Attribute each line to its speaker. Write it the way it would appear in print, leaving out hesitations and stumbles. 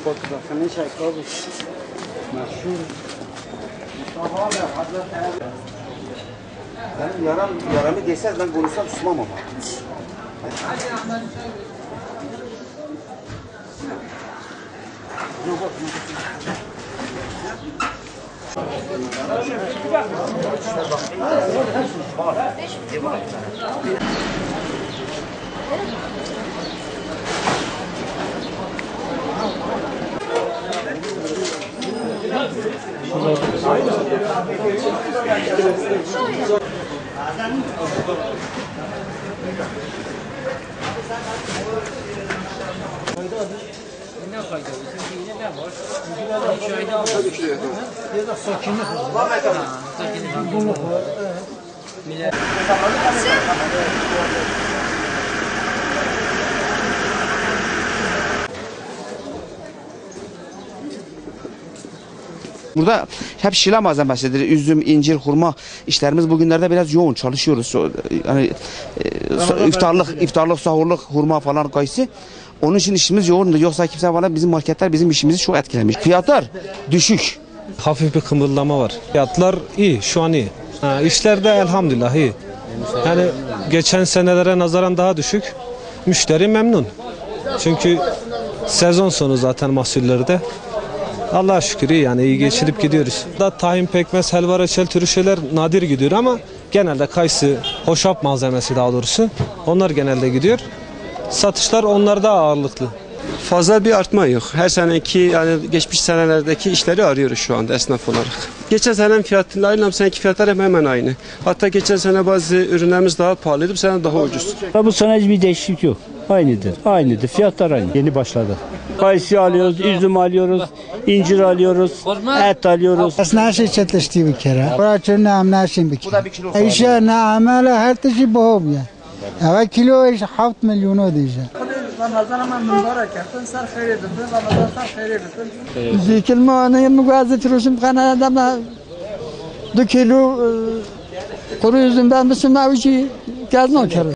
Speaker 1: fotoğrafını çek abi. Meşhur. Mustafa abi Hazreti benim yaramı deseniz ben konuşsam susmam ama.
Speaker 2: Burada hep şila malzemesidir. Üzüm, incir, hurma işlerimiz bugünlerde biraz yoğun çalışıyoruz. Yani iftarlık, sahurluk, hurma falan kayısı. Onun için işimiz yoğundu. Yoksa kimse bana bizim marketler bizim işimizi çok etkilemiş. Fiyatlar düşük.
Speaker 3: Hafif bir kımıldama var. Fiyatlar iyi, şu an iyi. İşler de elhamdülillah iyi. Yani geçen senelere nazaran daha düşük. Müşteri memnun. Çünkü sezon sonu zaten mahsulleri de. Allah'a şükür iyi, yani iyi geçirip gidiyoruz. Tahin, pekmez, helva, reçel türü şeyler nadir gidiyor ama genelde kayısı, hoşaf malzemesi daha doğrusu onlar genelde gidiyor. Satışlar onlarda ağırlıklı.
Speaker 4: Fazla bir artma yok. Her seneki, yani geçmiş senelerdeki işleri arıyoruz şu anda esnaf olarak. Geçen senenin fiyatlarıyla bu seneki fiyatlar hemen aynı. Hatta geçen sene bazı ürünlerimiz daha pahalıydı, bu sene daha ucuz.
Speaker 5: Bu sene hiçbir değişiklik yok. Aynıdır. Aynıdır. Fiyatlar aynı. Yeni başladı. Kayısı alıyoruz, üzüm alıyoruz, incir alıyoruz, et alıyoruz.
Speaker 6: Aslında her şey çetleşti bir kere. Burası ne bir kere. İşe ne amele her şey boğum ya. Evet kilo iş 7 milyon diyeceğim. Zikir muaneye mugazet rusum kanadamda 2 kilo kuru üzümden misin avuci gazno kere.